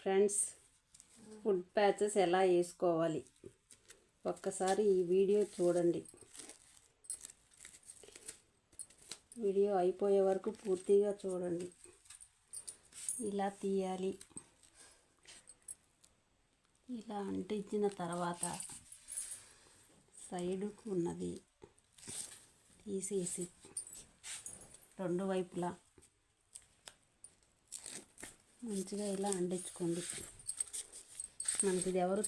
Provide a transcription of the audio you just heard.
Friends, food patches ఎలా వేసుకోవాలి ఒక్కసారి ఈ వీడియో చూడండి. వీడియో అయిపోయే వరకు పూర్తిగా చూడండి. ఇలా తీయాలి. ఇలా అంటించిన తర్వాత సైడుకు ఉన్నది తీసేసి రెండు వైపులా మంచిగా ఇలా అంటించుకోండి. మనకి ఇది ఎవరు